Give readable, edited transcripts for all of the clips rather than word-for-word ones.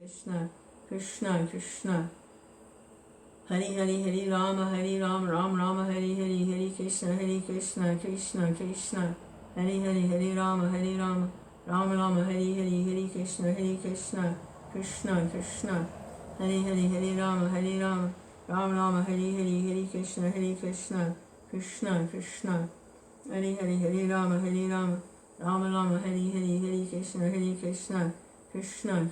Krishna, Krishna, Krishna. Hari Hari Hari Rama, Hari Rama, Rama Rama, Hari Hari, Hari Krishna, Krishna, Krishna. Hari Hari Hari Rama, Hari Rama, Rama Rama, Hari Hari, Hari Krishna, Krishna, Krishna. Hari Hari Hari Rama, Hari Rama, Rama Rama, Hari Hari, Hari Krishna, Krishna, Krishna. Hari Hari Hari Rama, Hari Rama, Rama Rama, Hari Hari, Hari Krishna,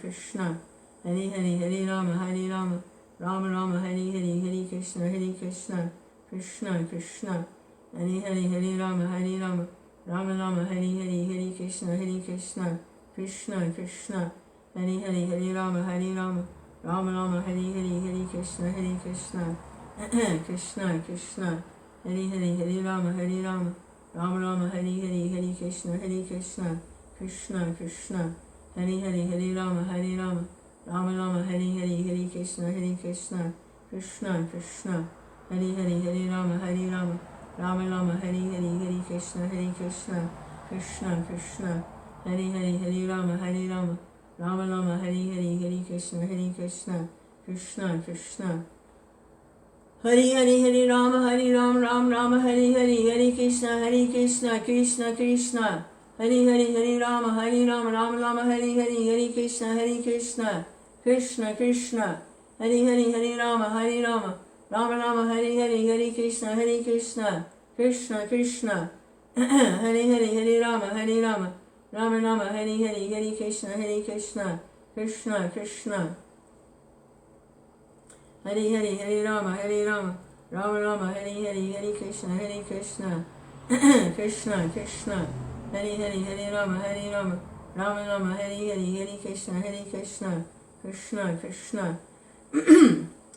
Krishna. Hari Hari Hari Rama, Hari Rama, Rama Rama, Hari Hari, Hari Krishna, Krishna. Hari Hari Hari Rama, Hari Rama, Rama Rama, Hari Hari, Hari Krishna, Krishna. Hari Hari Hari Rama, Hari Rama, Rama Rama, Hari Hari, Hari Krishna, Krishna. Hari Hari Hari Rama, Hari Rama, Rama Rama, Hari Hari, Hari Krishna, Krishna. Hari Hari Hari Rama, Hari Rama, Rama Rama, Hari Hari, Hari Krishna, Krishna. Hari Hari Hari Rama, Hari Rama, Rama Rama, Hari Hari, Hari Krishna, Krishna. Hari Hari Hari Rama, Hari Rama, Rama Rama, Hari Hari, Hari Krishna, Krishna. Hari Hari Hari Rama, Hari Rama, Rama Rama, Hari Hari, Hari Krishna, Krishna. Hari Hari Hari Rama, Hari Rama, Rama Rama, Hari Hari, Hari Krishna, Krishna. Hari Hari Hari Rama, Hari Rama, Rama Rama, Hari Hari, Hari Krishna, Krishna. Hari Hari Hari Rama, Hari Rama, Rama Rama, Hari Hari, Hari Krishna, Krishna. Hari Hari Hari Rama, Hari Rama, Rama Rama, Hari Hari, Hari Krishna, Krishna. Hari Hari Hari Rama, Hari Rama, Rama Rama, Hari Hari, Hari Krishna, Krishna.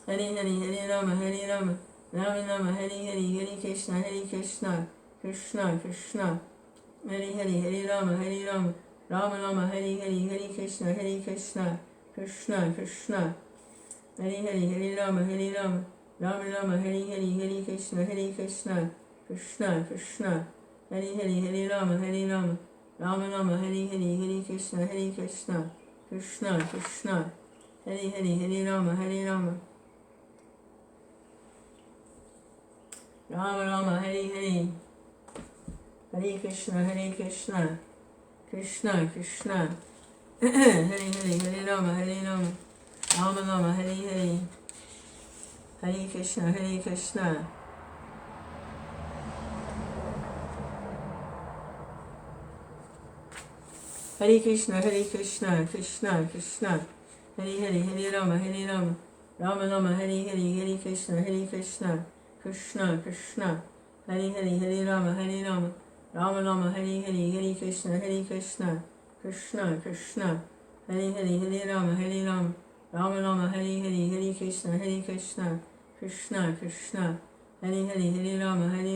Hari Hari Hari Rama, Hari Rama, Rama Rama, Hari Hari, Hari Krishna, Krishna. Hari Hari Hari Rama, Hari Rama, Rama Rama, Hari Hari, Hari Krishna, Krishna. Hari Hari Hari Rama, Hari Rama, Rama Rama, Hari Hari, Hari Krishna, Krishna. Hari Hari Hari Rama, Hari Rama, Rama Rama, Hari Hari, Hari Krishna, Krishna. Hari Hari Hari Rama, Hari Rama, Rama Rama, Hari Hari, Hari Krishna, Krishna. Hari Hari Hari Rama, Hari Rama, Rama Rama, Hari Hari, Hari Krishna. Hare Krishna, Krishna. Hari Hari, Hari Rama, Rama Rama, Hari Hari, Hari Krishna, Krishna. Hari Hari, Hari Rama, Rama Rama, Hari Hari, Hari Krishna, Krishna. Hari Hari, Hari Rama, Rama Rama, Hari Hari, Hari Krishna, Krishna. Hari Hari, Hari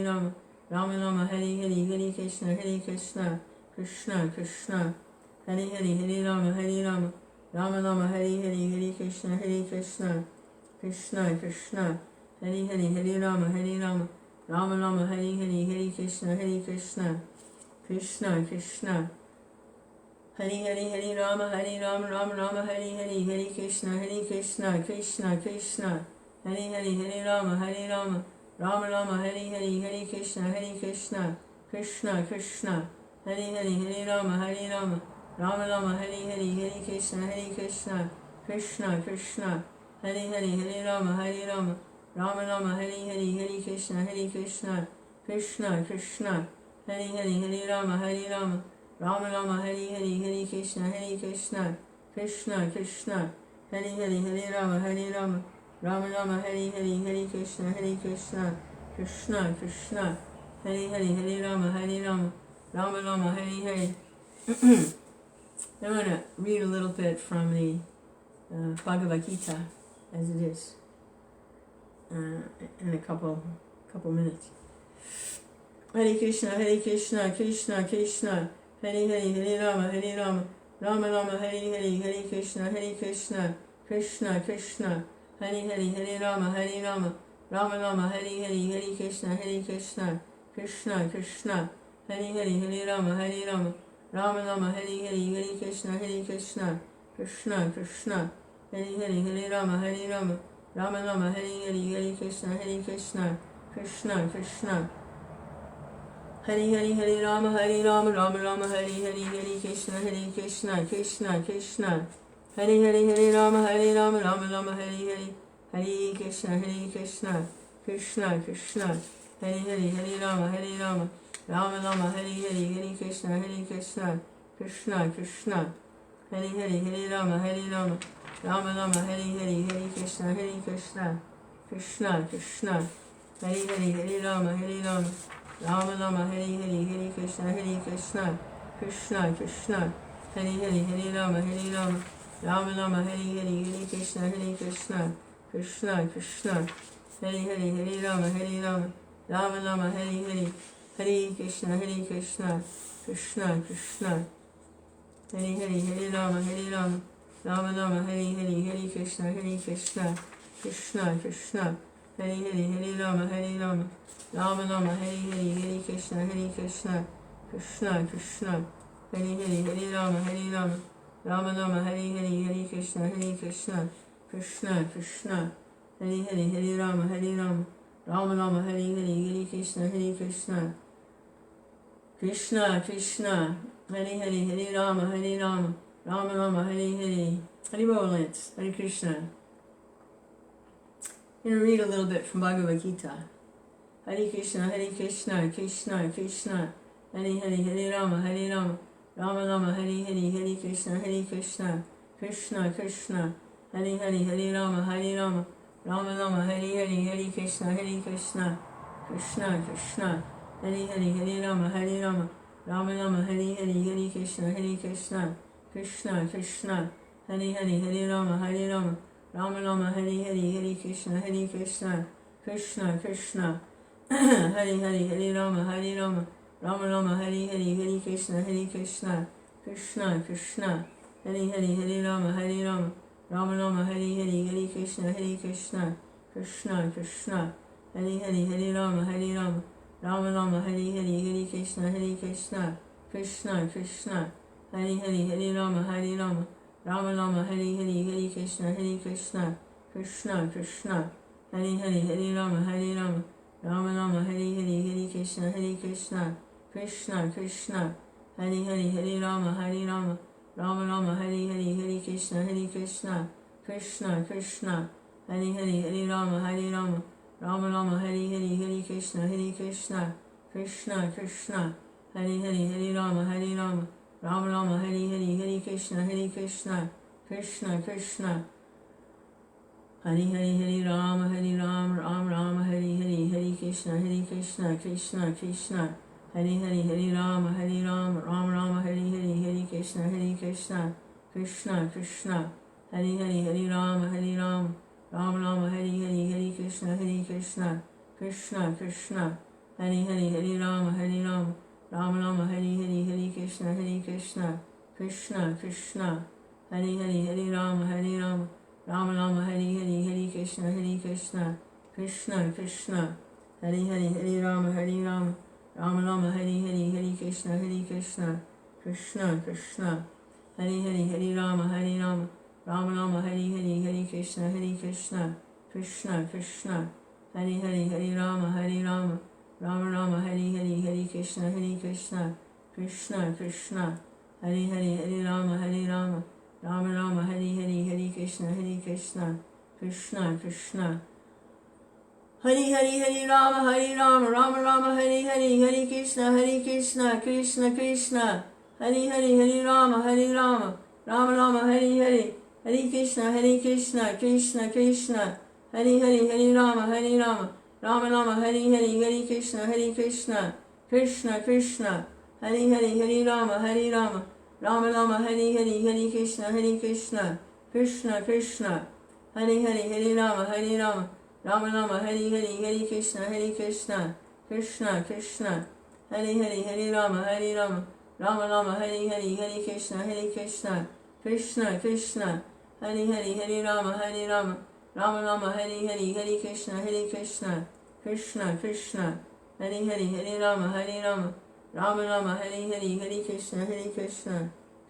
Rama, Rama Rama, Hari Hari, Hari Krishna, Krishna. Hari Hari, Hari Rama, Rama Rama, Hari Hari, Hari Krishna, Krishna. Hari Hari, Hari Rama, Rama Rama, Hari Hari, Hari Krishna, Krishna. Hari Hari, Hari Rama, Rama Rama, Hari Hari, Hari Krishna, Krishna. Hari Hari, Hari Rama, Rama Rama, Hari Hari, Hari Krishna, Krishna. Hari Hari, Hari Rama, Rama Rama, Hari Hari, Hari Krishna, Krishna. Hari Hari, Hari Rama, Rama Rama, Hari Hari, Hari Krishna, Krishna. Hari Hari, Hari Rama, Rama Rama, Hari Hari, Hari Krishna, Krishna. Hari Hari, Hari Rama, Rama Rama, Hari Hari, Hari Krishna, Krishna. Hari Hari, Hari Rama, Rama Rama, Hari Hari. I want to read a little bit from the Bhagavad Gita as it is in a couple minutes. Hare Krishna, Krishna. Hare Hare, Hare Rama, Rama Rama, Hare Hare, Hare Krishna, Krishna. Hare Hare, Hare Rama, Rama Rama, Hare Hare, Hare Krishna, Krishna. Hare Hare, Hare Rama, Rama Rama, Hare Hare, Hare Krishna, Krishna. Hare Hare Hare Rama Hare Rama Rama Rama Hare Hare Hare Krishna Krishna Krishna Hare Hare Hare Rama Rama Rama Hare Hare Hare Krishna Krishna Krishna Hare Hare Hare Rama Rama Rama Hare Hare Hare Krishna Krishna Krishna Hare Hare Hare Rama Rama Rama Hare Hare Hare Krishna Krishna Krishna Hare Hare Hare Rama Rama Rama Hare Hare Hare Krishna Krishna Krishna Hare Hare Hare Rama Rama Rama Hare Hare Hare Krishna Krishna Krishna Hare Hare Hare Rama Rama Rama Hare Hare Hare Krishna Krishna Krishna Hare Hare Hare Rama Rama Rama Hare Hare Hare Krishna Krishna Krishna Hare Hare Hare Rama Rama Rama Hare Hare Hare Krishna Krishna Krishna Hare Hare Hare Rama Rama Rama Hare Hare Hare Krishna Krishna Krishna Hare Hare Hare Rama Rama Rama Hare Hare Hare Krishna Krishna Krishna Hare Hare Hare Rama Rama Rama Hare Hare Hare Krishna Krishna Krishna Hare Hare Hare Rama Rama Rama Hare Hare Haribol Lance, Hare Krishna. I'm going to read a little bit from Bhagavad Gita. Hare Krishna Krishna Krishna Hare Hare Hare Rama Rama Rama Hare Hare Hare Krishna Krishna Krishna Hare Hare Hare Rama Rama Rama Hare Hare Hare Krishna Krishna Krishna Hare Hare Hare Rama Rama Rama Hare Hare Hare Krishna Krishna Krishna Hare Hare Hare Rama Rama Rama Hare Hare Hare Krishna Krishna Krishna Hare Hare Hare Rama Rama Rama Hare Hare Hare Krishna Krishna Krishna Hare Hare Hare Rama Rama Rama Hare Hare Hare Krishna Krishna Krishna Hare Hare Hare Rama Rama Rama Hare Hare Hare Krishna Krishna Krishna Hare Hare Hare Rama Rama Rama Hare Hare Hare Krishna Krishna Krishna Hare Hare Hare Rama Rama Rama Hare Hare Hare Krishna Krishna Krishna Hare Hare Hare Rama Rama Rama Hare Hare Hare Krishna Krishna Krishna Hare Hare Hare Rama Rama Rama Hare Hare Hare Krishna Krishna Krishna Hare Hare Hare Rama Rama Rama Hare Hare Hare Krishna Krishna Krishna Hare Hare Hare Rama Rama Rama Hare Hare Hare Krishna Krishna Krishna Hare Hare Hare Rama Rama Rama Hare Hare Hare Krishna Krishna Krishna Hare Hare Hare Rama Rama Rama Hare Hare Hare Krishna Krishna Krishna Hare Hare Hare Rama Rama Rama Hare Hare Hare Krishna Krishna Krishna Hare Hare Hare Rama Rama Rama Hare Hare Hare Krishna Krishna Krishna Hare Hare Hare Rama Rama Rama Hare Hare Hare Krishna Krishna Krishna Hare Hare Hare Rama Rama Rama Hare Hare Hare Krishna Krishna Krishna Hare Hare Hare Rama Rama Rama Hare Hare Hare Krishna Krishna Krishna Hare Hare Hare Rama Rama Rama Hare Hare Hare Krishna Krishna Krishna Hare Hare Hare Rama Rama Rama Hare Hare Hare Krishna Krishna Krishna Hare Hare Hare Rama Rama Rama Hare Hare Hare Krishna Krishna Krishna Hare Hare Hare Rama Rama Rama Hare Hare Hare Krishna Krishna Krishna Hare Hare Hare Rama Rama Rama Hare Hare Hare Krishna Krishna Krishna Hare Hare Hare Rama Rama Rama Hare Hare Hare Krishna Krishna Krishna Hare Hare Hare Rama Rama Rama Hare Hare Hare Krishna Krishna Krishna Hare Hare Hare Rama Rama Rama Hare Hare Hare Krishna Krishna Krishna Hare Hare Hare Rama Rama Rama Hare Hare Hare Krishna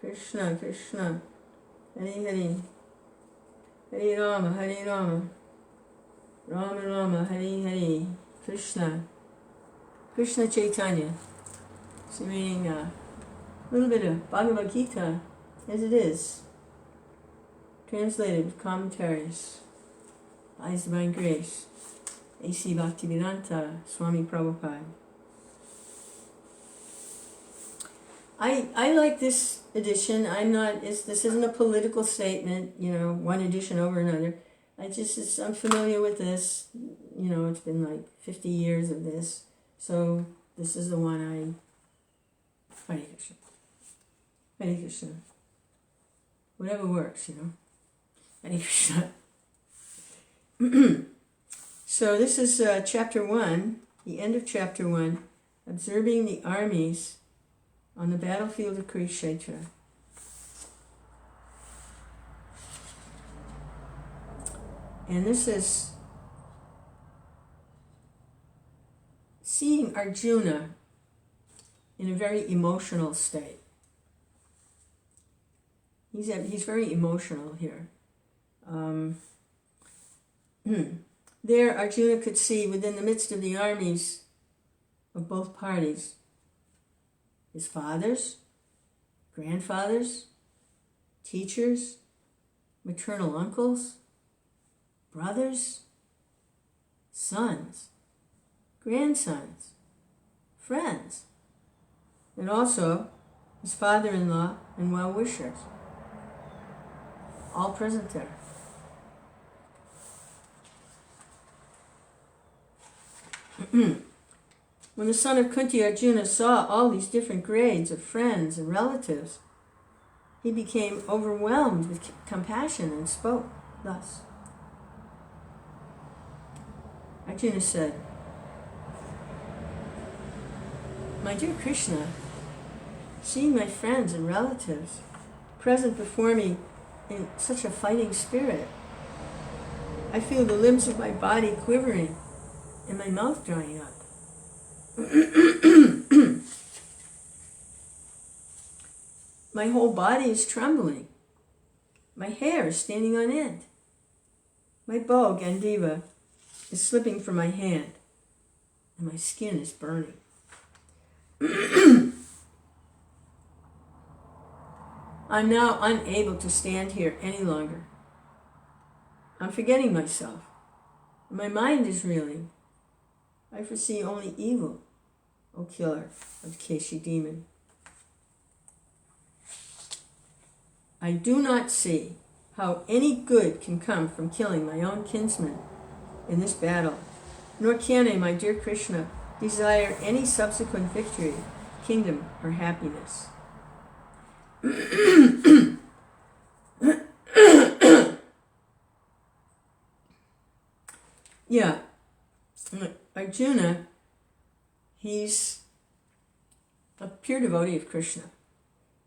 Krishna Krishna Hare Hare Hare Rama, Rama Rama, Hare Hare, Krishna, Krishna Chaitanya. So reading a little bit of Bhagavad Gita as it is, translated with commentaries by His Divine Grace, A.C. Bhaktivedanta Swami Prabhupada. I like this edition. This isn't a political statement, one edition over another. I'm familiar with this. It's been like 50 years of this. So this is the one Hare Krishna. Hare Krishna. Whatever works, Hare Krishna. So this is chapter 1, the end of chapter 1, observing the armies on the battlefield of Kurukṣetra. And this is seeing Arjuna in a very emotional state. He's very emotional here. There, Arjuna could see within the midst of the armies of both parties his fathers, grandfathers, teachers, maternal uncles, brothers, sons, grandsons, friends, and also his father-in-law and well-wishers, all present there. When the son of Kunti, Arjuna, saw all these different grades of friends and relatives, he became overwhelmed with compassion and spoke thus. Arjuna said, "My dear Krishna, seeing my friends and relatives present before me in such a fighting spirit, I feel the limbs of my body quivering and my mouth drying up. My whole body is trembling. My hair is standing on end. My bow, Gandiva, is slipping from my hand, and my skin is burning. I'm now unable to stand here any longer. I'm forgetting myself. My mind is reeling. I foresee only evil, O killer of the Keshi demon. I do not see how any good can come from killing my own kinsman in this battle, nor can I, my dear Krishna, desire any subsequent victory, kingdom, or happiness." Yeah, Arjuna, he's a pure devotee of Krishna,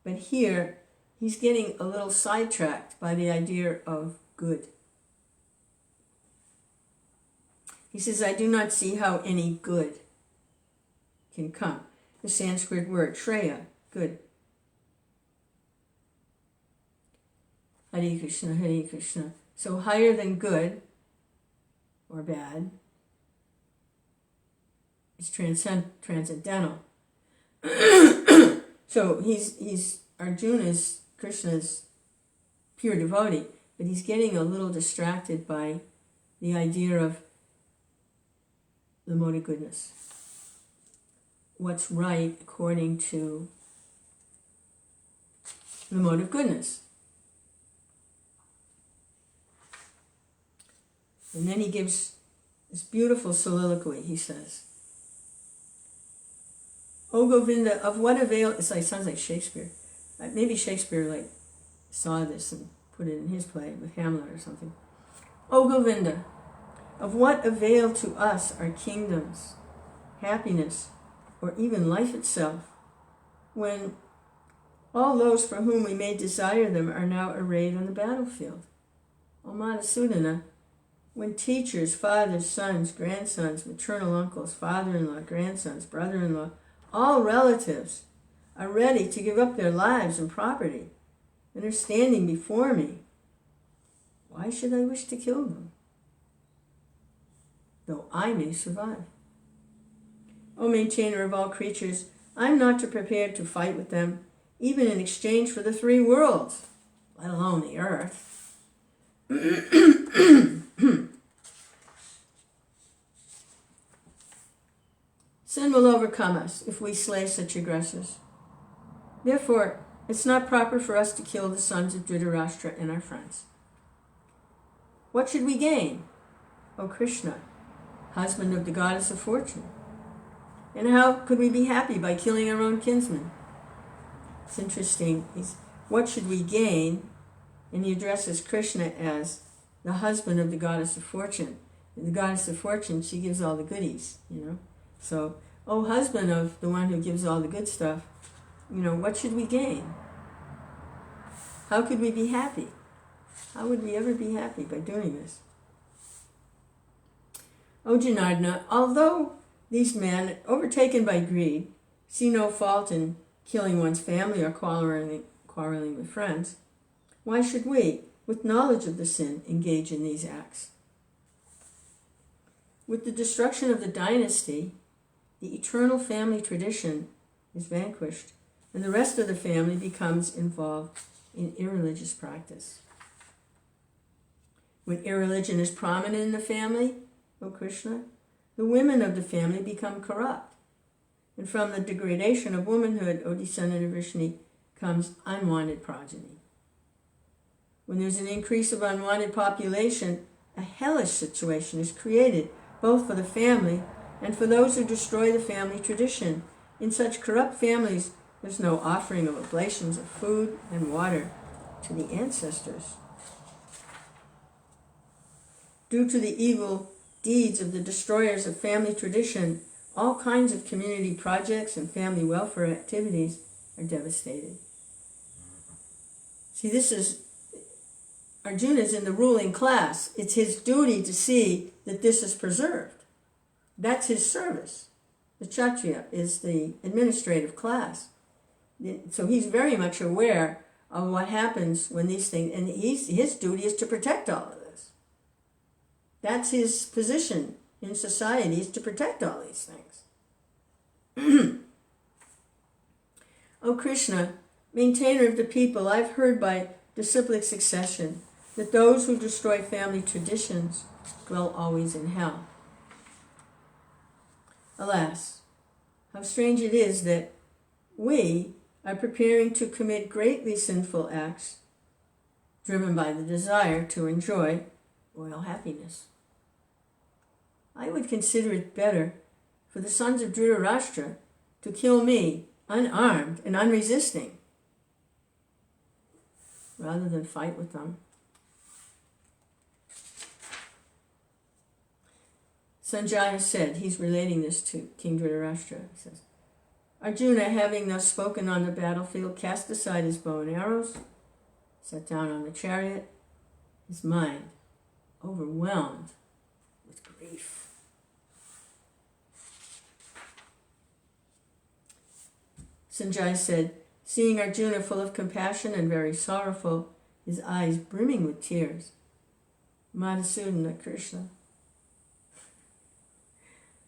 but here he's getting a little sidetracked by the idea of good. He says, I do not see how any good can come. The Sanskrit word, Shreya, good. Hare Krishna, Hare Krishna. So higher than good or bad is transcendental. So he's Arjuna's, Krishna's pure devotee, but he's getting a little distracted by the idea of the mode of goodness. What's right according to the mode of goodness. And then he gives this beautiful soliloquy, he says, "O Govinda, of what avail," it sounds like Shakespeare. Maybe Shakespeare saw this and put it in his play with Hamlet or something. "O Govinda, of what avail to us are kingdoms, happiness, or even life itself, when all those for whom we may desire them are now arrayed on the battlefield? O Madhusūdana, when teachers, fathers, sons, grandsons, maternal uncles, father-in-law, grandsons, brother-in-law, all relatives are ready to give up their lives and property and are standing before me, Why should I wish to kill them, though I may survive? O maintainer of all creatures, I am not prepared to fight with them, even in exchange for the 3 worlds, let alone the earth. Sin will overcome us if we slay such aggressors. Therefore, it's not proper for us to kill the sons of Dhritarashtra and our friends. What should we gain? O Krishna, husband of the goddess of fortune. And how could we be happy by killing our own kinsmen? It's interesting. What should we gain? And he addresses Krishna as the husband of the goddess of fortune. And the goddess of fortune, she gives all the goodies, So, oh husband of the one who gives all the good stuff, what should we gain? How could we be happy? How would we ever be happy by doing this? O Janardana, although these men, overtaken by greed, see no fault in killing one's family or quarreling with friends, why should we, with knowledge of the sin, engage in these acts? With the destruction of the dynasty, the eternal family tradition is vanquished, and the rest of the family becomes involved in irreligious practice. When irreligion is prominent in the family, O Krishna, the women of the family become corrupt. And from the degradation of womanhood, O descendant of Vishnu, comes unwanted progeny. When there's an increase of unwanted population, a hellish situation is created, both for the family and for those who destroy the family tradition. In such corrupt families, there's no offering of oblations of food and water to the ancestors. Due to the evil deeds of the destroyers of family tradition, all kinds of community projects and family welfare activities are devastated. See, Arjuna is in the ruling class. It's his duty to see that this is preserved. That's his service. The Kshatriya is the administrative class. So he's very much aware of what happens when these things, and his duty is to protect all of this. That's his position in society, is to protect all these things. O Krishna, maintainer of the people, I've heard by disciplic succession that those who destroy family traditions dwell always in hell. Alas, how strange it is that we are preparing to commit greatly sinful acts driven by the desire to enjoy royal happiness. I would consider it better for the sons of Dhritarashtra to kill me unarmed and unresisting rather than fight with them. Sanjaya said, he's relating this to King Dhritarashtra, he says, Arjuna, having thus spoken on the battlefield, cast aside his bow and arrows, sat down on the chariot, his mind overwhelmed with grief. Sanjaya said, seeing Arjuna full of compassion and very sorrowful, his eyes brimming with tears, Madhusūdana, Krishna,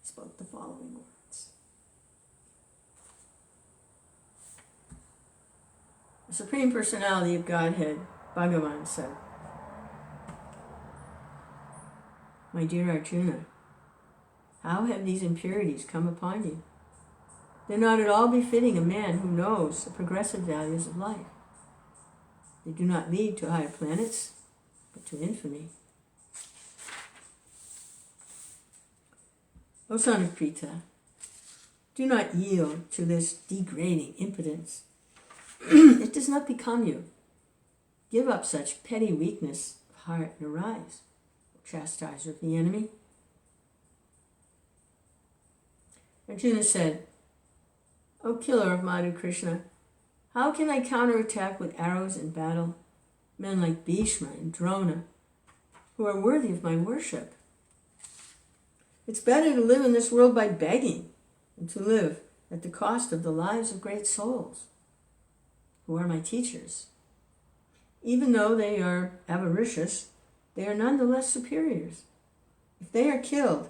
spoke the following words. The Supreme Personality of Godhead, Bhagavad, said, My dear Arjuna, how have these impurities come upon you? They're not at all befitting a man who knows the progressive values of life. They do not lead to higher planets, but to infamy. O son of Pritha, do not yield to this degrading impotence. It does not become you. Give up such petty weakness of heart and arise, O chastiser of the enemy. Arjuna said, O killer of Madhu Krishna, how can I counterattack with arrows in battle men like Bhishma and Drona, who are worthy of my worship? It's better to live in this world by begging than to live at the cost of the lives of great souls, who are my teachers. Even though they are avaricious they are nonetheless superiors. If they are killed,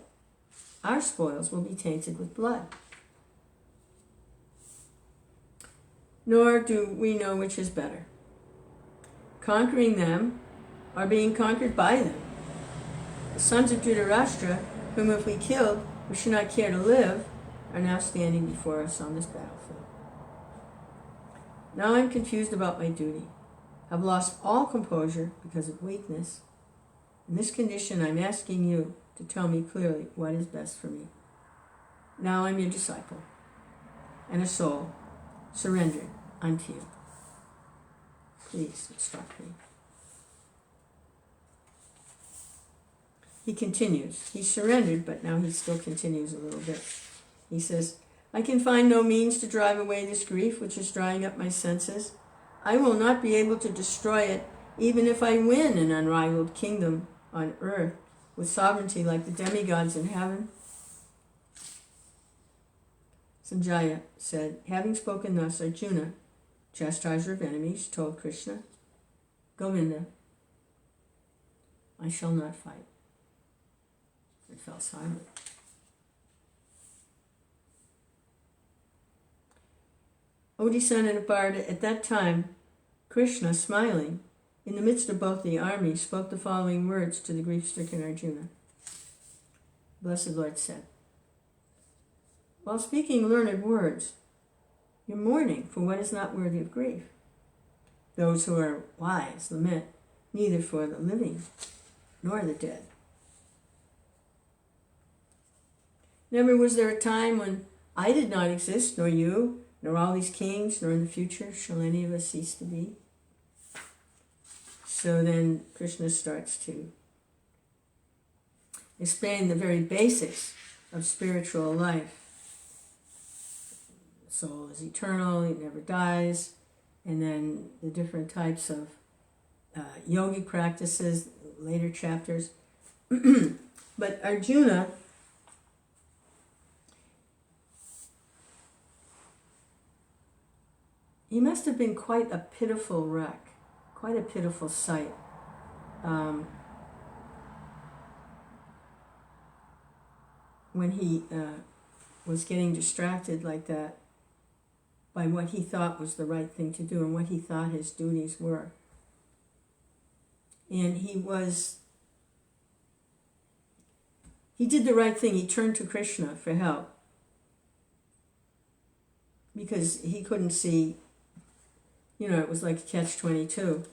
our spoils will be tainted with blood. Nor do we know which is better, conquering them or being conquered by them. The sons of Dhritarashtra, whom if we killed, we should not care to live, are now standing before us on this battlefield. Now I'm confused about my duty. I've lost all composure because of weakness. In this condition, I'm asking you to tell me clearly what is best for me. Now I'm your disciple and a soul surrendered unto you. Please instruct me. He continues. He surrendered, but now he still continues a little bit. He says, I can find no means to drive away this grief which is drying up my senses. I will not be able to destroy it, even if I win an unrivaled kingdom on earth with sovereignty like the demigods in heaven. Sanjaya said, having spoken thus, Arjuna, chastiser of enemies, told Krishna, Govinda, I shall not fight. It fell silent. O descendant of Bharata, at that time, Krishna, smiling, in the midst of both the armies, spoke the following words to the grief-stricken Arjuna. Blessed Lord said, while speaking learned words, you're mourning for what is not worthy of grief. Those who are wise lament neither for the living nor the dead. Never was there a time when I did not exist, nor you, nor all these kings, nor in the future shall any of us cease to be. So then Krishna starts to explain the very basics of spiritual life. The soul is eternal, it never dies, and then the different types of yogic practices, later chapters. But Arjuna, he must have been quite a pitiful wreck, quite a pitiful sight. When he was getting distracted like that by what he thought was the right thing to do and what he thought his duties were. And he did the right thing. He turned to Krishna for help because he couldn't see. It was like catch-22.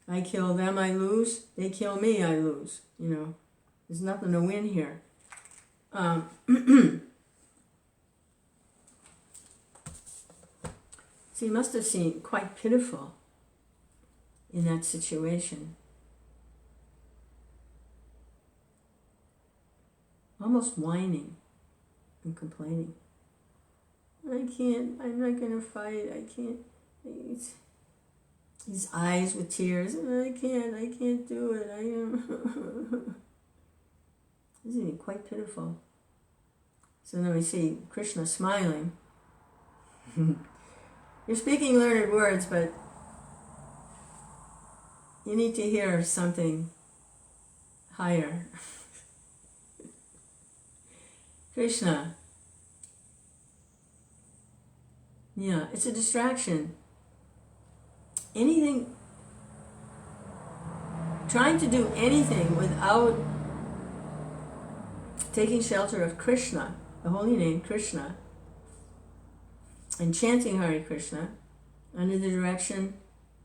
I kill them, I lose. They kill me, I lose. There's nothing to win here. So he must have seemed quite pitiful in that situation. Almost whining and complaining. I can't, I'm not going to fight, I can't. His eyes with tears. I can't do it. This is quite pitiful. So then we see Krishna smiling. You're speaking learned words, but you need to hear something higher. Krishna. Yeah, it's a distraction. Anything, trying to do anything without taking shelter of Krishna, the holy name Krishna, and chanting Hare Krishna under the direction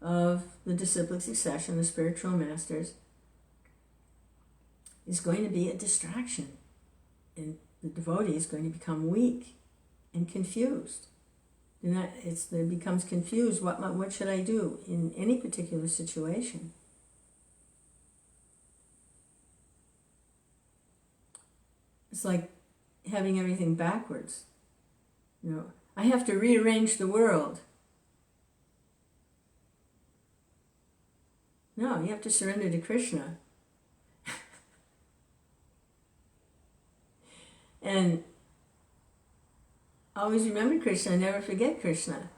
of the disciplic succession, the spiritual masters, is going to be a distraction. And the devotee is going to become weak and confused. It becomes confused. What should I do in any particular situation? It's like having everything backwards. I have to rearrange the world. No, you have to surrender to Krishna. And always remember Krishna, never forget Krishna.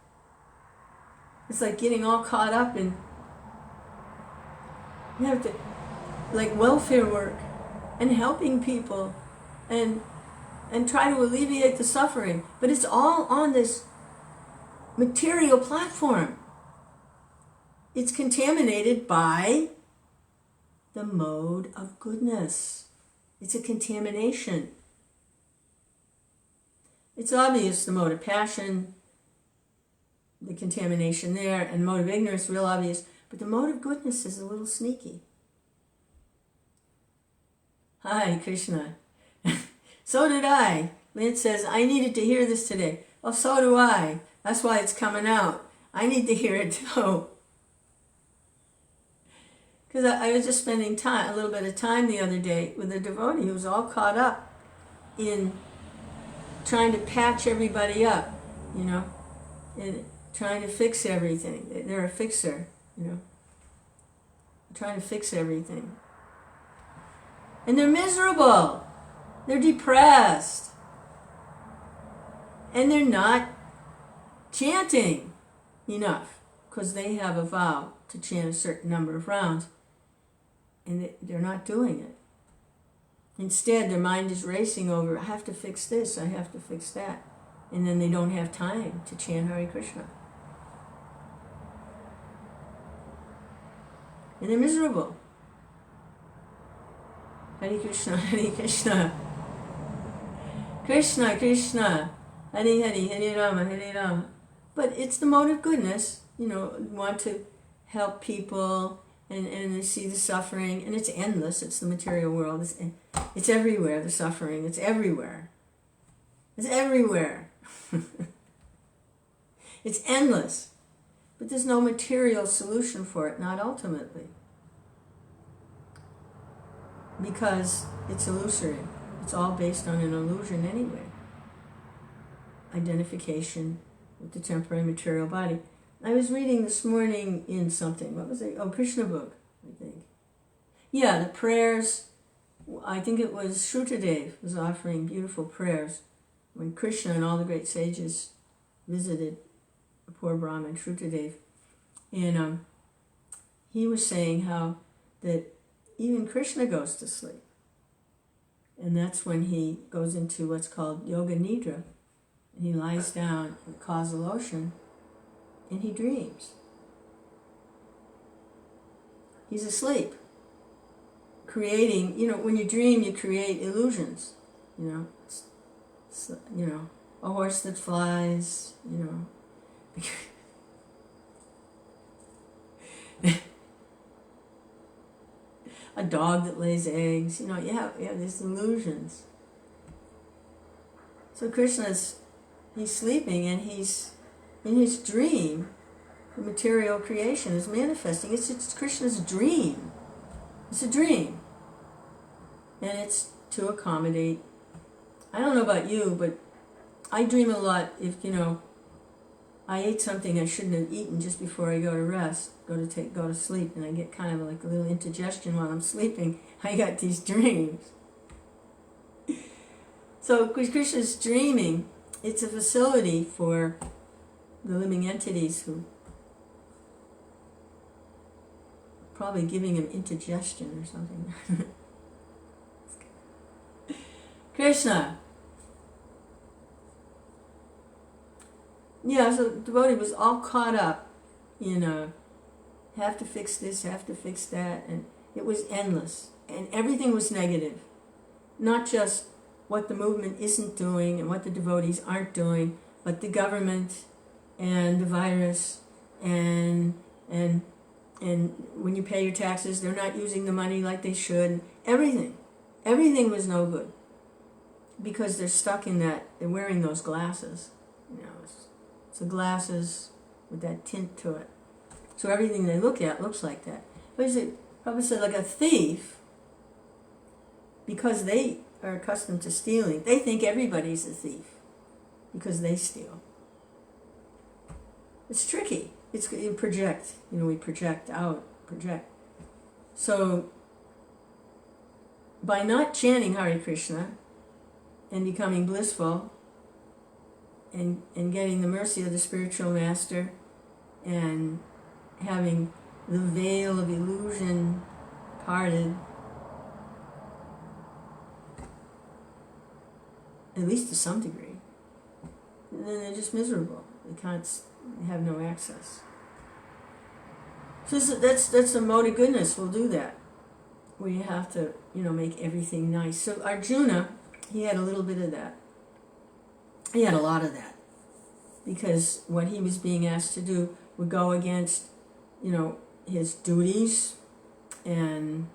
It's like getting all caught up in, you have to like welfare work and helping people and try to alleviate the suffering. But it's all on this material platform. It's contaminated by the mode of goodness. It's a contamination. It's obvious the mode of passion, the contamination there, and mode of ignorance, real obvious. But the mode of goodness is a little sneaky. Hi, Krishna. So did I. Lynn says, I needed to hear this today. Well, so do I. That's why it's coming out. I need to hear it too. Because I was just spending a little bit of time the other day with a devotee who was all caught up in trying to patch everybody up, and trying to fix everything. They're a fixer, trying to fix everything. And they're miserable. They're depressed. And they're not chanting enough because they have a vow to chant a certain number of rounds. And they're not doing it. Instead, their mind is racing over, I have to fix this, I have to fix that. And then they don't have time to chant Hare Krishna. And they're miserable. Hare Krishna, Hare Krishna. Krishna, Krishna. Hare Hare, Hare Rama, Hare Rama. But it's the mode of goodness. Want to help people and they see the suffering. And it's endless. It's the material world. It's everywhere, the suffering. It's everywhere. It's everywhere. It's endless. But there's no material solution for it, not ultimately. Because it's illusory. It's all based on an illusion anyway. Identification with the temporary material body. I was reading this morning in something. What was it? Oh, Krishna book, I think. Yeah, the prayers. I think it was Shrutadev was offering beautiful prayers when Krishna and all the great sages visited the poor Brahmin Shrutadev. And he was saying how that even Krishna goes to sleep. And that's when he goes into what's called Yoga Nidra. And he lies down in the causal ocean and he dreams. He's asleep. Creating, when you dream, you create illusions. A horse that flies, a dog that lays eggs, you have these illusions. So he's sleeping and he's, in his dream, the material creation is manifesting. It's Krishna's dream. It's a dream. And it's to accommodate, I don't know about you, but I dream a lot if, I ate something I shouldn't have eaten just before I go to rest, go to sleep, and I get kind of like a little indigestion while I'm sleeping. I got these dreams. So Krishna's dreaming, it's a facility for the living entities who probably giving him indigestion or something. Krishna. Yeah, so the devotee was all caught up in have to fix this, have to fix that, and it was endless. And everything was negative. Not just what the movement isn't doing and what the devotees aren't doing, but the government and the virus and when you pay your taxes, they're not using the money like they should. Everything was no good because they're stuck in that. They're wearing those glasses, it's the glasses with that tint to it. So everything they look at looks like that. But is it probably said like a thief, because they are accustomed to stealing, they think everybody's a thief because they steal. It's tricky. You project, we project out, So, by not chanting Hare Krishna and becoming blissful and getting the mercy of the spiritual master and having the veil of illusion parted at least to some degree, and then they're just miserable. They have no access. So that's the mode of goodness will do that. Where you have to, make everything nice. So Arjuna, he had a little bit of that. He had a lot of that. Because what he was being asked to do would go against, his duties. And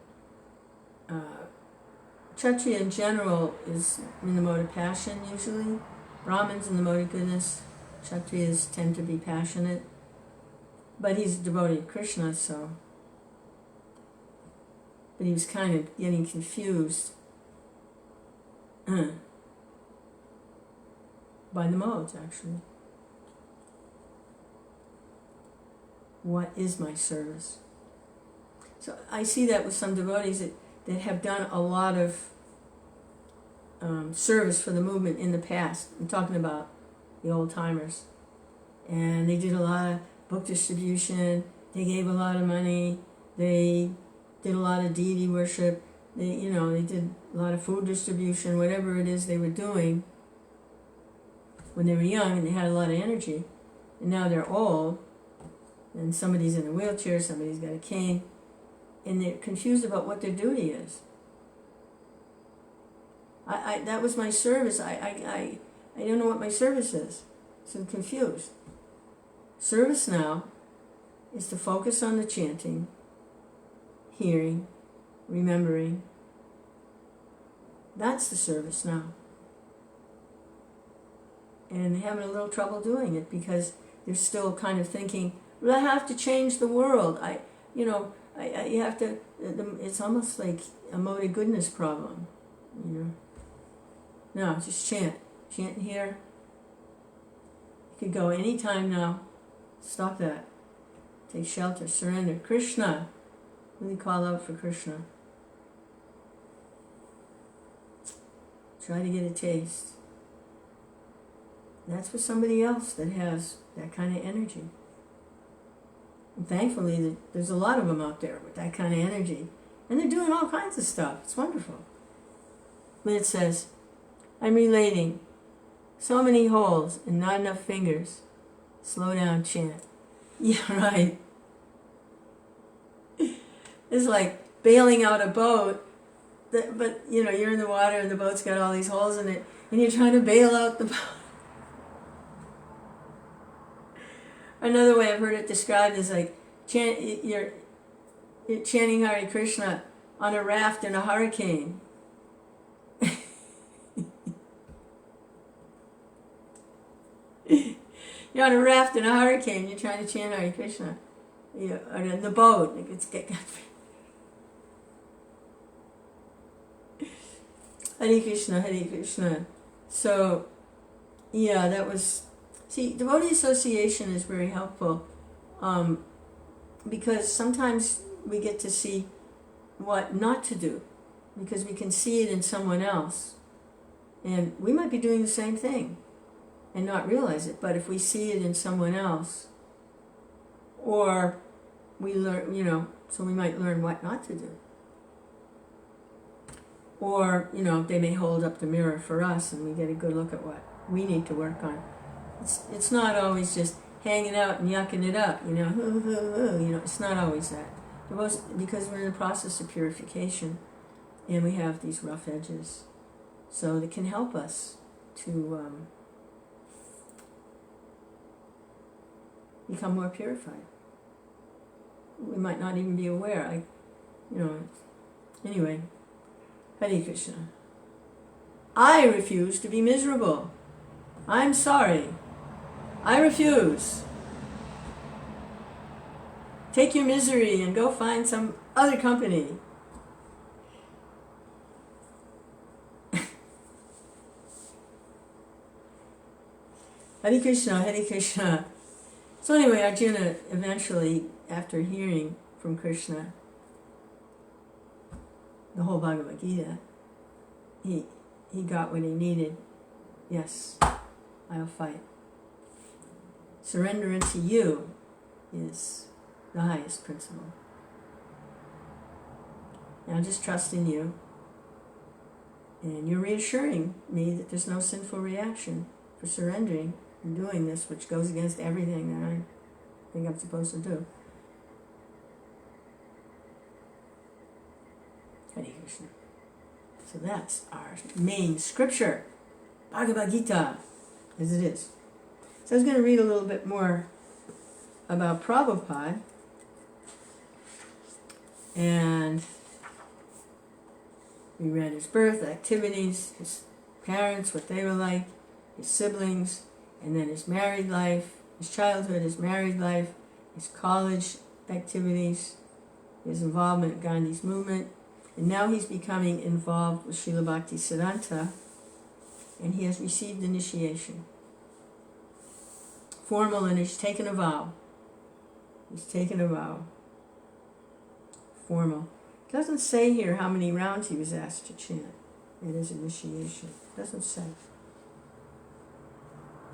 Kshatriya in general is in the mode of passion usually. Brahmins in the mode of goodness. Kshatriyas tend to be passionate. But he's a devotee of Krishna, so. But he was kind of getting confused by the modes, actually. What is my service? So I see that with some devotees that have done a lot of service for the movement in the past. I'm talking about the old timers. And they did a lot of book distribution, they gave a lot of money, they did a lot of deity worship, they did a lot of food distribution, whatever it is they were doing when they were young and they had a lot of energy. And now they're old, and somebody's in a wheelchair, somebody's got a cane, and they're confused about what their duty is. That was my service. I don't know what my service is, so I'm confused. Service now is to focus on the chanting, hearing, remembering. That's the service now. And they're having a little trouble doing it because they're still kind of thinking, well, I have to change the world. You have to, it's almost like a mode of goodness problem, No, just chant. Chant here. You could go anytime now. Stop that. Take shelter. Surrender. Krishna. Really call out for Krishna. Try to get a taste. That's for somebody else that has that kind of energy. And thankfully, there's a lot of them out there with that kind of energy. And they're doing all kinds of stuff. It's wonderful. But it says, I'm relating. So many holes and not enough fingers. Slow down, chant. Yeah, right. It's like bailing out a boat, but you're in the water and the boat's got all these holes in it, and you're trying to bail out the boat. Another way I've heard it described is like you're chanting Hare Krishna on a raft in a hurricane. You're on a raft in a hurricane, you're trying to chant Hare Krishna. Or in the boat. Hare Krishna, Hare Krishna. So, yeah, that was... See, devotee association is very helpful because sometimes we get to see what not to do because we can see it in someone else. And we might be doing the same thing and not realize it, but if we see it in someone else, or we learn, so we might learn what not to do. Or, they may hold up the mirror for us and we get a good look at what we need to work on. It's not always just hanging out and yucking it up, it's not always that. Because we're in the process of purification and we have these rough edges. So that can help us to become more purified. We might not even be aware. Anyway, Hare Krishna. I refuse to be miserable. I'm sorry. I refuse. Take your misery and go find some other company. Hare Krishna, Hare Krishna. So anyway, Arjuna eventually, after hearing from Krishna the whole Bhagavad Gita, he got what he needed. Yes, I'll fight. Surrender unto you is the highest principle. Now just trust in you. And you're reassuring me that there's no sinful reaction for surrendering and doing this, which goes against everything that I think I'm supposed to do. Hare Krishna. So that's our main scripture, Bhagavad Gita, as it is. So I was going to read a little bit more about Prabhupada, and we read his birth, activities, his parents, what they were like, his siblings, and then his married life, his childhood, his married life, his college activities, his involvement in Gandhi's movement, and now he's becoming involved with Srila Bhaktisiddhanta, and he has received initiation. Formal, and he's taken a vow. He's taken a vow. Formal. It doesn't say here how many rounds he was asked to chant at his initiation. It doesn't say.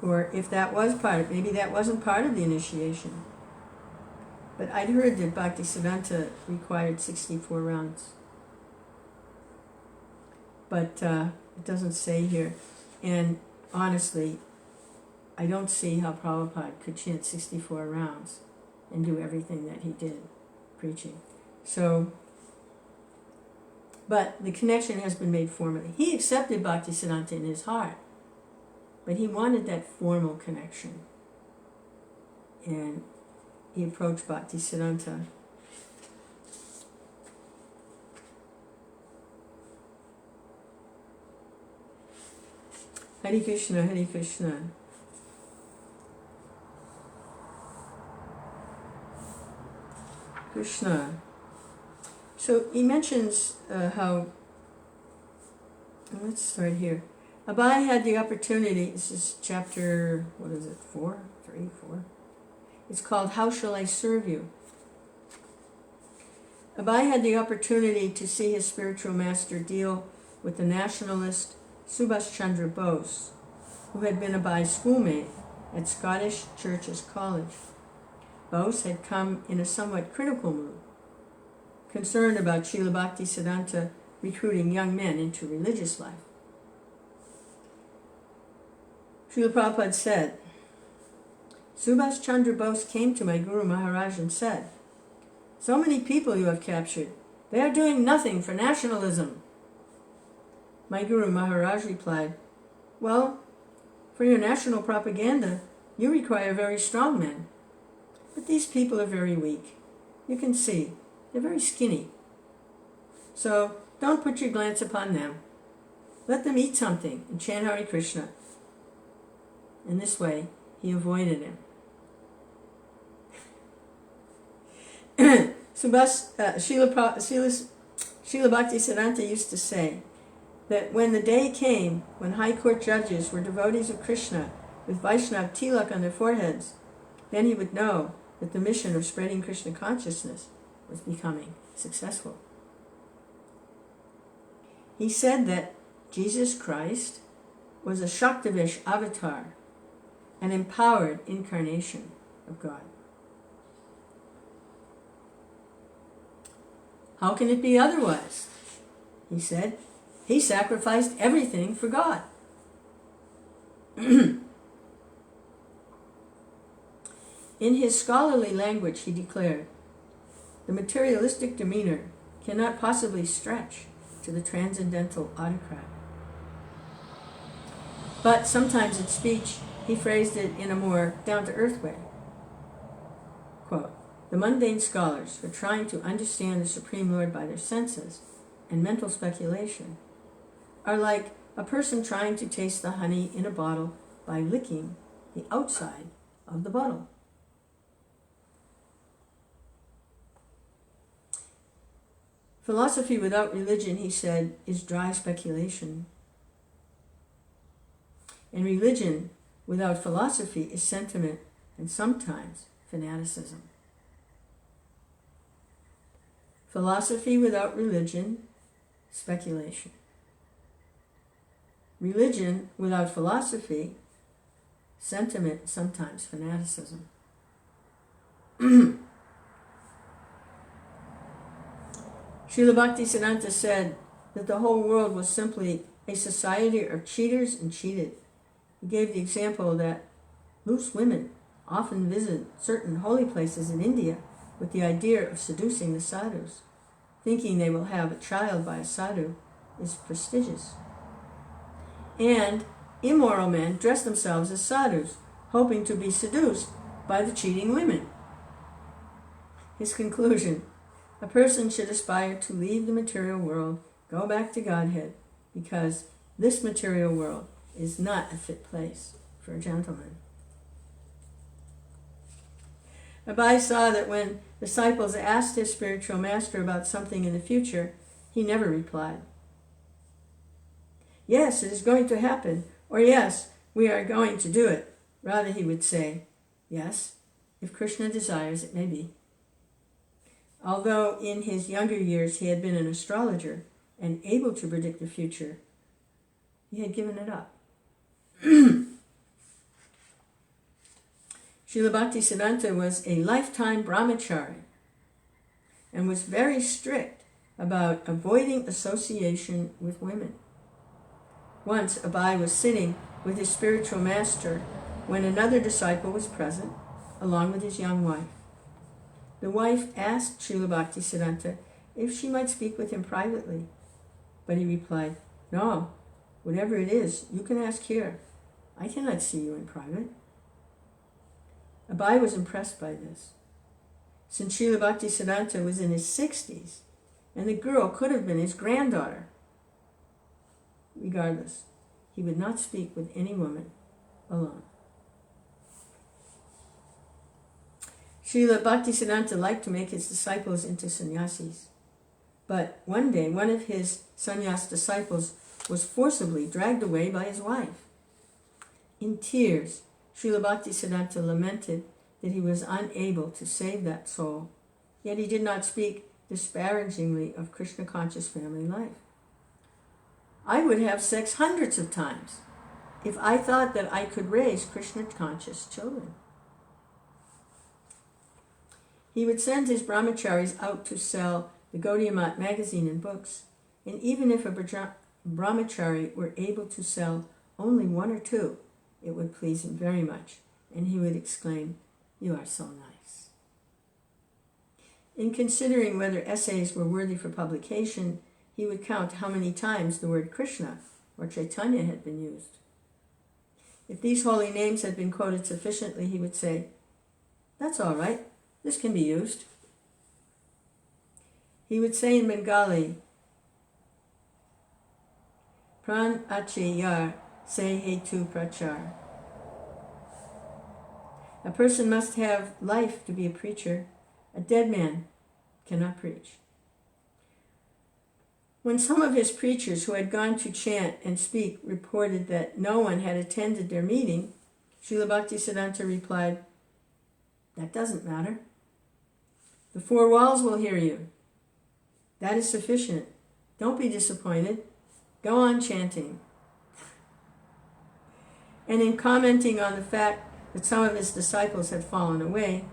Or if that was part of, maybe that wasn't part of the initiation. But I'd heard that Bhaktisiddhanta required 64 rounds. But it doesn't say here. And honestly, I don't see how Prabhupada could chant 64 rounds and do everything that he did, preaching. So, but the connection has been made formally. He accepted Bhaktisiddhanta in his heart, but he wanted that formal connection. And he approached Bhaktisiddhanta. Hare Krishna, Hare Krishna. Krishna. So he mentions how, let's start here. Abai had the opportunity, this is chapter, 4? It's called How Shall I Serve You? Abai had the opportunity to see his spiritual master deal with the nationalist Subhash Chandra Bose, who had been Abai's schoolmate at Scottish Churches College. Bose had come in a somewhat critical mood, concerned about Srila Bhaktisiddhanta recruiting young men into religious life. Srila Prabhupada said, Subhash Chandra Bose came to my Guru Maharaj and said, so many people you have captured, they are doing nothing for nationalism. My Guru Maharaj replied, well, for your national propaganda, you require very strong men. But these people are very weak. You can see, they're very skinny. So don't put your glance upon them. Let them eat something and chant Hare Krishna. In this way, he avoided him. Srila Bhaktisiddhanta used to say that when the day came when high court judges were devotees of Krishna with Vaishnav tilak on their foreheads, then he would know that the mission of spreading Krishna consciousness was becoming successful. He said that Jesus Christ was a Shaktivish avatar, an empowered incarnation of God. How can it be otherwise? He said, he sacrificed everything for God. In his scholarly language, he declared, the materialistic demeanor cannot possibly stretch to the transcendental autocrat. But sometimes in speech, he phrased it in a more down-to-earth way. Quote, the mundane scholars are trying to understand the Supreme Lord by their senses and mental speculation are like a person trying to taste the honey in a bottle by licking the outside of the bottle. Philosophy without religion, he said, is dry speculation. And religion without philosophy is sentiment and sometimes fanaticism. Philosophy without religion, speculation. Religion without philosophy, sentiment, sometimes fanaticism. Srila Bhaktisiddhanta said that the whole world was simply a society of cheaters and cheated. He gave the example that loose women often visit certain holy places in India with the idea of seducing the sadhus. Thinking they will have a child by a sadhu is prestigious. And immoral men dress themselves as sadhus, hoping to be seduced by the cheating women. His conclusion: a person should aspire to leave the material world, go back to Godhead, because this material world is not a fit place for a gentleman. Abai saw that when disciples asked his spiritual master about something in the future, he never replied, "Yes, it is going to happen," or "Yes, we are going to do it." Rather, he would say, "Yes, if Krishna desires, it may be." Although in his younger years he had been an astrologer and able to predict the future, he had given it up. Srila Bhaktisiddhanta was a lifetime brahmachari and was very strict about avoiding association with women. Once Abai was sitting with his spiritual master when another disciple was present, along with his young wife. The wife asked Srila Bhaktisiddhanta if she might speak with him privately, but he replied, "No, whatever it is, you can ask here. I cannot see you in private." Abai was impressed by this. Since Srila Bhaktisiddhanta was in his 60s, and the girl could have been his granddaughter, regardless, he would not speak with any woman alone. Srila Bhaktisiddhanta liked to make his disciples into sannyasis, but one day one of his sannyas disciples was forcibly dragged away by his wife. In tears, Srila Bhaktisiddhanta lamented that he was unable to save that soul, yet he did not speak disparagingly of Krishna-conscious family life. "I would have sex hundreds of times if I thought that I could raise Krishna-conscious children." He would send his brahmacharis out to sell the Gaudiya Math magazine and books, and even if a brahmachari were able to sell only one or two, it would please him very much, and he would exclaim, "You are so nice." In considering whether essays were worthy for publication, he would count how many times the word Krishna or Chaitanya had been used. If these holy names had been quoted sufficiently, he would say, "That's all right, this can be used." He would say in Bengali, "Pran ache yar se hetu prachar." A person must have life to be a preacher. A dead man cannot preach. When some of his preachers who had gone to chant and speak reported that no one had attended their meeting, Srila Bhaktisiddhanta replied, "That doesn't matter. The four walls will hear you. That is sufficient. Don't be disappointed. Go on chanting." And in commenting on the fact that some of his disciples had fallen away,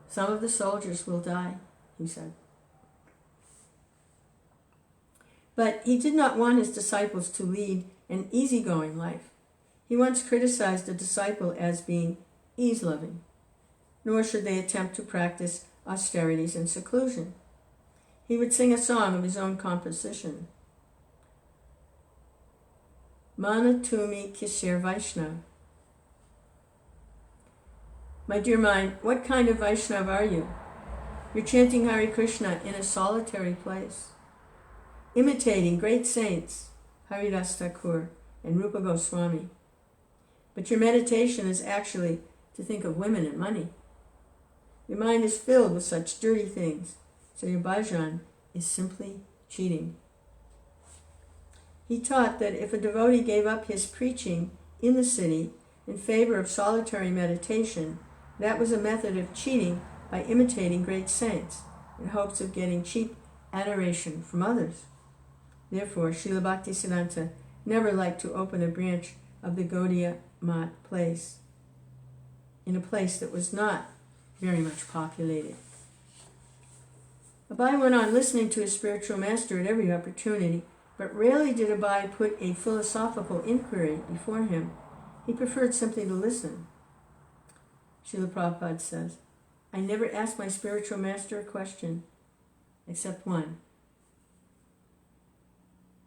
"Some of the soldiers will die," he said. But he did not want his disciples to lead an easygoing life. He once criticized a disciple as being ease-loving, nor should they attempt to practice austerities and seclusion. He would sing a song of his own composition. "Mana tumi kisir Vaishnav." My dear mind, what kind of Vaishnav are you? You're chanting Hare Krishna in a solitary place, imitating great saints, Haridas Thakur and Rupa Goswami. But your meditation is actually to think of women and money. Your mind is filled with such dirty things, so your bhajan is simply cheating. He taught that if a devotee gave up his preaching in the city in favor of solitary meditation, that was a method of cheating by imitating great saints in hopes of getting cheap adoration from others. Therefore, Srila Bhaktisiddhanta never liked to open a branch of the Gaudiya Math place in a place that was not very much populated. Abai went on listening to his spiritual master at every opportunity, but rarely did Abai put a philosophical inquiry before him. He preferred simply to listen. Srila Prabhupada says, I never asked my spiritual master a question, except one.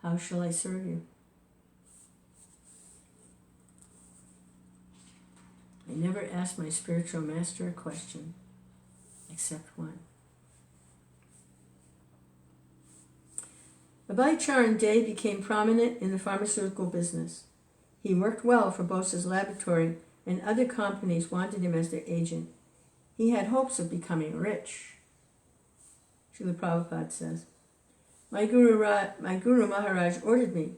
How shall I serve you? I never asked my spiritual master a question, except one. Abai Charan Dey became prominent in the pharmaceutical business. He worked well for Bose's laboratory, and other companies wanted him as their agent. He had hopes of becoming rich. Srila Prabhupada says, my Guru Maharaj ordered me,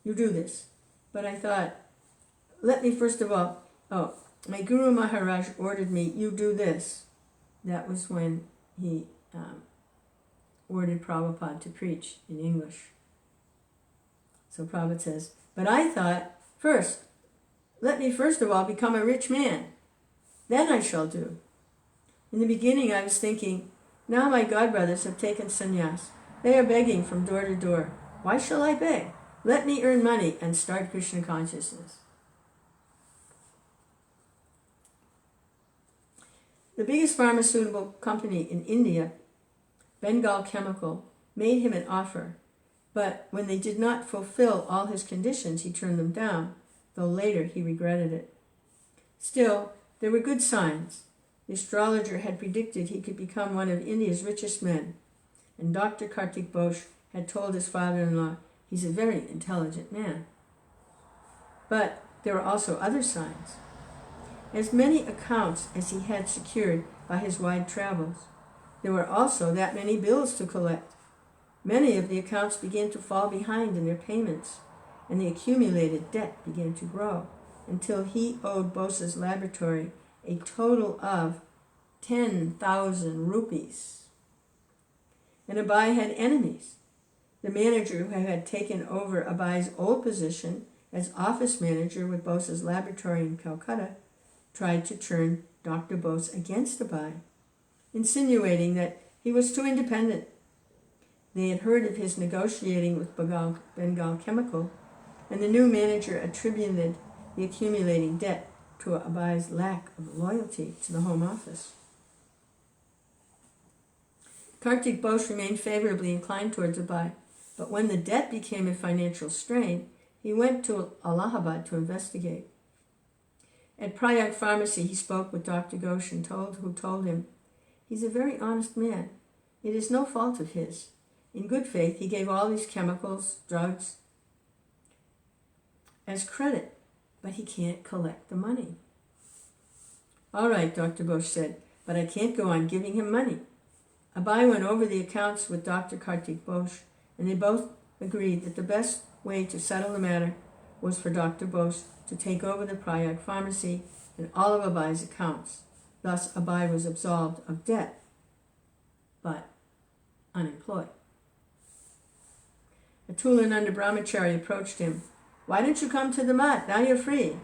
you do this. But I thought, my Guru Maharaj ordered me, you do this. That was when he ordered Prabhupada to preach in English. So Prabhupada says, but I thought, let me first of all become a rich man. Then I shall do. In the beginning I was thinking, now my godbrothers have taken sannyas. They are begging from door to door. Why shall I beg? Let me earn money and start Krishna consciousness. The biggest pharmaceutical company in India, Bengal Chemical, made him an offer, but when they did not fulfill all his conditions, he turned them down, though later he regretted it. Still, there were good signs. The astrologer had predicted he could become one of India's richest men, and Dr. Kartik Bose had told his father-in-law he's a very intelligent man. But there were also other signs. As many accounts as he had secured by his wide travels, there were also that many bills to collect. Many of the accounts began to fall behind in their payments, and the accumulated debt began to grow, until he owed Bose's laboratory a total of 10,000 rupees. And Abai had enemies. The manager who had taken over Abai's old position as office manager with Bose's laboratory in Calcutta tried to turn Dr. Bose against Abai, insinuating that he was too independent. They had heard of his negotiating with Bengal Chemical, and the new manager attributed the accumulating debt to Abai's lack of loyalty to the Home Office. Kartik Bose remained favorably inclined towards Abai, but when the debt became a financial strain, he went to Allahabad to investigate. At Prayag Pharmacy, he spoke with Dr. Ghosh, who told him, he's a very honest man. It is no fault of his. In good faith, he gave all these chemicals, drugs, as credit, but he can't collect the money. All right, Dr. Ghosh said, but I can't go on giving him money. Abai went over the accounts with Dr. Kartik Bose, and they both agreed that the best way to settle the matter was for Dr. Bose to take over the Prayag Pharmacy and all of Abai's accounts. Thus, Abai was absolved of debt, but unemployed. Atulananda Brahmachari approached him. Why don't you come to the mat? Now you're free.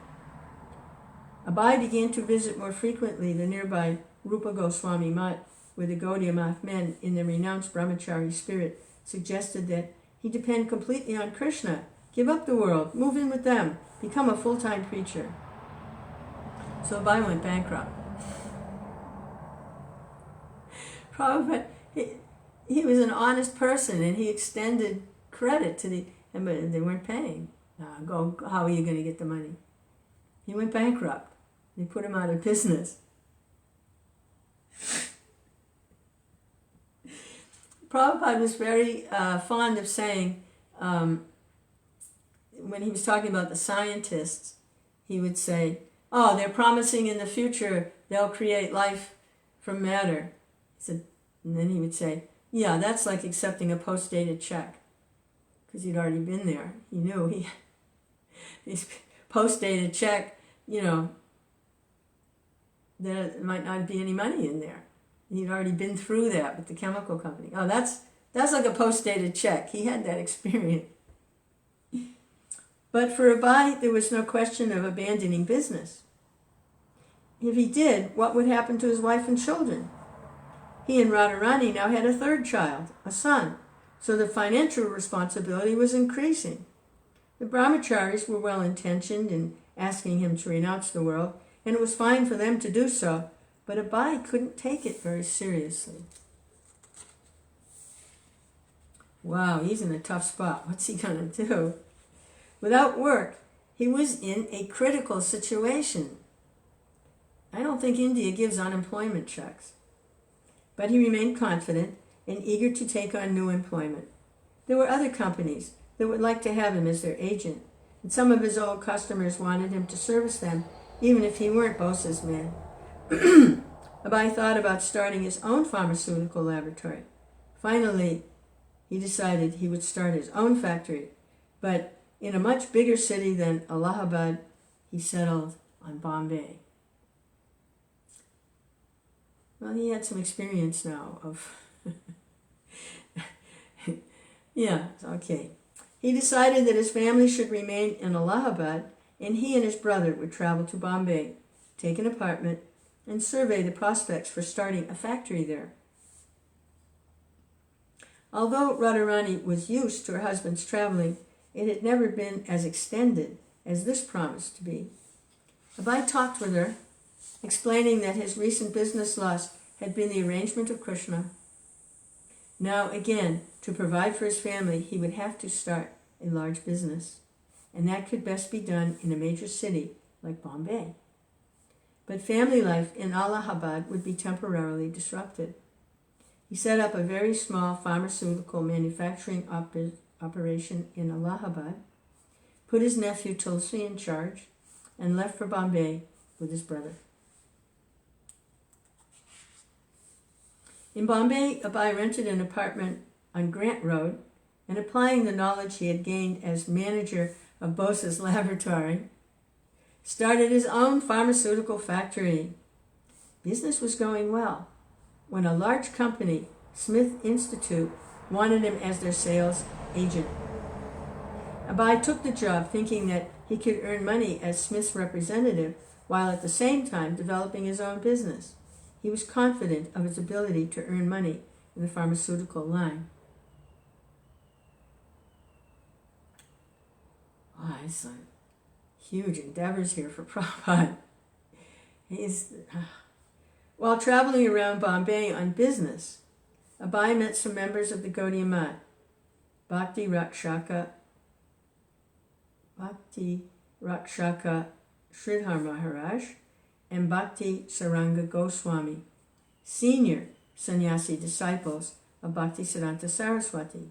Abai began to visit more frequently the nearby Rupa Goswami Mat, where the Gaudiya Math men, in their renounced brahmachari spirit, suggested that he depend completely on Krishna, give up the world, move in with them, become a full-time preacher. So Abai went bankrupt. Prabhupada, he was an honest person, and he extended credit to but they weren't paying. How are you going to get the money? He went bankrupt. They put him out of business. Prabhupada was very fond of saying, when he was talking about the scientists, he would say, oh, they're promising in the future they'll create life from matter. And then he would say, yeah, that's like accepting a post-dated check. Because he'd already been there. He knew his post-dated check, there might not be any money in there. He'd already been through that with the chemical company. Oh, that's like a post-dated check. He had that experience. But for Abai, there was no question of abandoning business. If he did, what would happen to his wife and children? He and Radharani now had a third child, a son, so the financial responsibility was increasing. The brahmacharis were well-intentioned in asking him to renounce the world, and it was fine for them to do so, but Abai couldn't take it very seriously. Wow, he's in a tough spot. What's he going to do? Without work, he was in a critical situation. I don't think India gives unemployment checks. But he remained confident and eager to take on new employment. There were other companies that would like to have him as their agent, and some of his old customers wanted him to service them, even if he weren't Bose's man. Abai thought about starting his own pharmaceutical laboratory. Finally, he decided he would start his own factory, but in a much bigger city than Allahabad, he settled on Bombay. Well, he had some experience now of... yeah, okay. He decided that his family should remain in Allahabad, and he and his brother would travel to Bombay, take an apartment, and survey the prospects for starting a factory there. Although Radharani was used to her husband's traveling, it had never been as extended as this promised to be. Abai talked with her, explaining that his recent business loss had been the arrangement of Krishna. Now again, to provide for his family, he would have to start a large business, and that could best be done in a major city like Bombay. But family life in Allahabad would be temporarily disrupted. He set up a very small pharmaceutical manufacturing operation in Allahabad, put his nephew Tulsi in charge, and left for Bombay with his brother. In Bombay, Abai rented an apartment on Grant Road, and applying the knowledge he had gained as manager of Bose's laboratory, started his own pharmaceutical factory. Business was going well when a large company, Smith Institute, wanted him as their sales agent. Abai took the job thinking that he could earn money as Smith's representative while at the same time developing his own business. He was confident of his ability to earn money in the pharmaceutical line. Wow, it's like huge endeavors here for Prabhupada. While traveling around Bombay on business, Abai met some members of the Gaudiya Math, Bhakti Rakshaka Sridhar Maharaj, and Bhakti Saranga Goswami, senior sannyasi disciples of Bhaktisiddhanta Saraswati.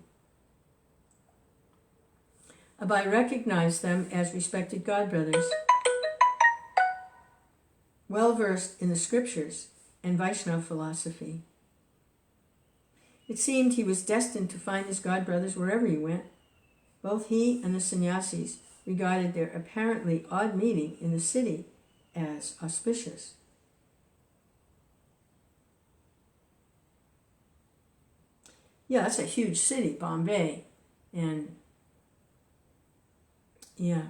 Abai recognized them as respected godbrothers, well-versed in the scriptures and Vaishnava philosophy. It seemed he was destined to find his godbrothers wherever he went. Both he and the sannyasis regarded their apparently odd meeting in the city as auspicious. Yeah, that's a huge city, Bombay, and yeah,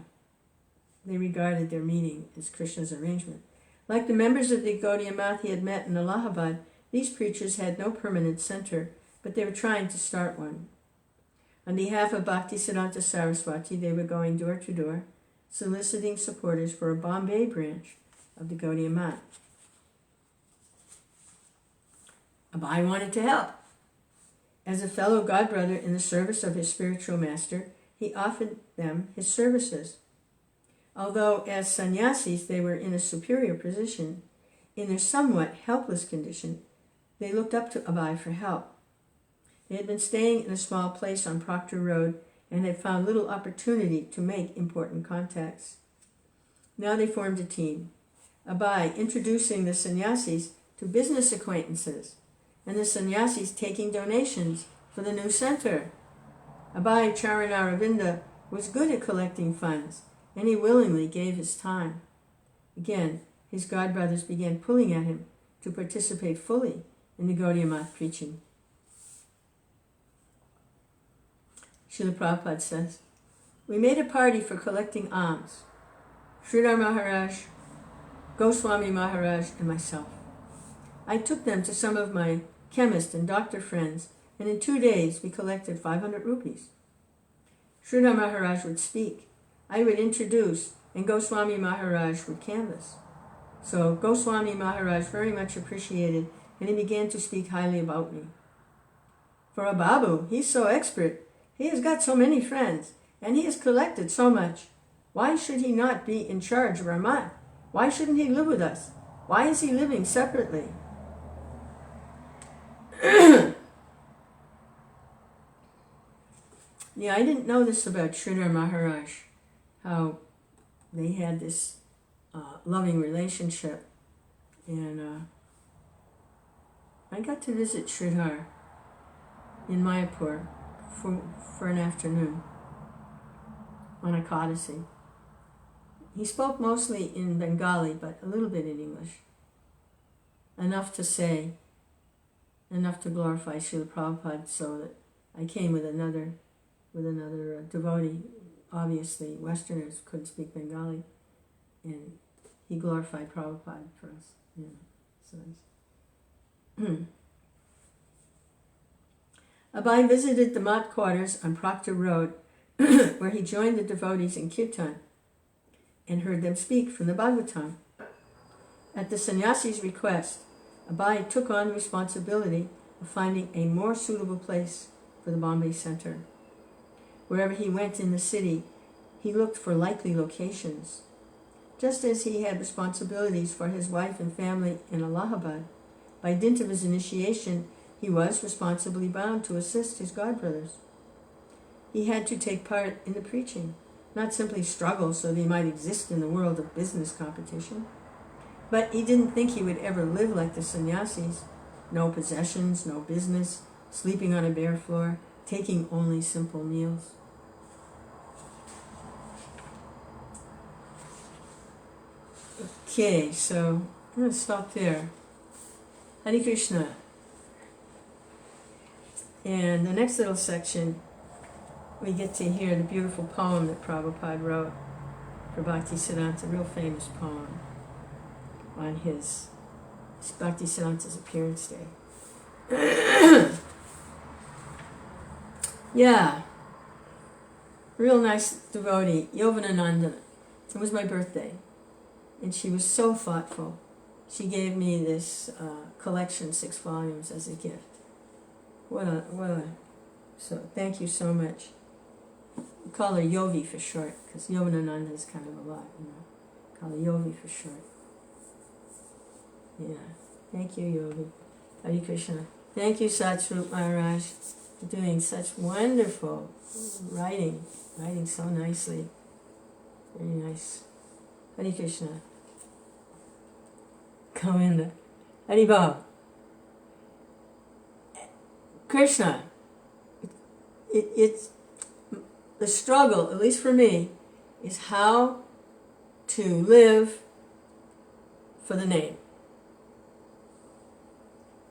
they regarded their meeting as Krishna's arrangement. Like the members of the Gaudiya Math he had met in Allahabad, these preachers had no permanent center, but they were trying to start one. On behalf of Bhaktisiddhanta Saraswati, they were going door to door, soliciting supporters for a Bombay branch of the Gaudiya Math. Abai wanted to help. As a fellow godbrother in the service of his spiritual master, he offered them his services. Although as sannyasis they were in a superior position, in their somewhat helpless condition, they looked up to Abai for help. They had been staying in a small place on Proctor Road and had found little opportunity to make important contacts. Now they formed a team, Abai introducing the sannyasis to business acquaintances, and the sannyasis taking donations for the new center. Abai Charanaravinda was good at collecting funds, and he willingly gave his time. Again, his godbrothers began pulling at him to participate fully in the Gaudiya Math preaching. Srila Prabhupada says, "We made a party for collecting alms, Sridhar Maharaj, Goswami Maharaj, and myself. I took them to some of my chemist and doctor friends and in 2 days we collected 500 rupees. Sridhar Maharaj would speak. I would introduce, and Goswami Maharaj would canvass. So Goswami Maharaj very much appreciated, and he began to speak highly about me. For a Babu, he's so expert. He has got so many friends, and he has collected so much. Why should he not be in charge of our mat? Why shouldn't he live with us? Why is he living separately? Yeah, I didn't know this about Sridhar Maharaj, how they had this loving relationship. And I got to visit Sridhar in Mayapur for an afternoon on Ekadasi. He spoke mostly in Bengali, but a little bit in English. Enough to say, enough to glorify Srila Prabhupada, so that I came with another devotee. Obviously, Westerners couldn't speak Bengali, and he glorified Prabhupada for us. Yeah, so nice. Abai visited the Mat quarters on Proctor Road, where he joined the devotees in Kirtan and heard them speak from the Bhagavatam. At the sannyasi's request, Abai took on the responsibility of finding a more suitable place for the Bombay Center. Wherever he went in the city, he looked for likely locations. Just as he had responsibilities for his wife and family in Allahabad, by dint of his initiation, he was responsibly bound to assist his godbrothers. He had to take part in the preaching, not simply struggle so that he might exist in the world of business competition. But he didn't think he would ever live like the sannyasis. No possessions, no business, sleeping on a bare floor, taking only simple meals. Okay, so I'm going to stop there. Hare Krishna. And the next little section, we get to hear the beautiful poem that Prabhupada wrote for Bhaktisiddhanta, a real famous poem on his Bhaktisiddhanta's appearance day. Yeah, real nice devotee, Yovanananda. It was my birthday, and she was so thoughtful. She gave me this collection, 6 volumes, as a gift. So thank you so much. We call her Yovi for short, because Yovanananda is kind of a lot, Call her Yovi for short. Yeah, thank you, Yogi. Hare Krishna. Thank you, Satsvarup Maharaj, for doing such wonderful writing so nicely. Very nice. Hare Krishna. Govinda. Haribol. Krishna. It's the struggle, at least for me, is how to live for the name.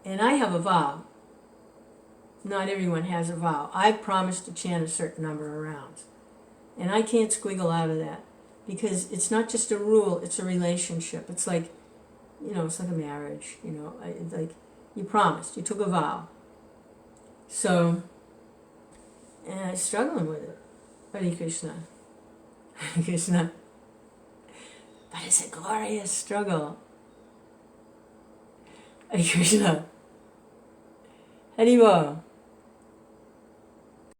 And I have a vow. Not everyone has a vow. I promised to chant a certain number of rounds. And I can't squiggle out of that. Because it's not just a rule, it's a relationship. It's like, it's like a marriage, like you promised, you took a vow. So, and I'm struggling with it. Hare Krishna. Hare Krishna. But it's a glorious struggle. Hare Krishna. Haribol.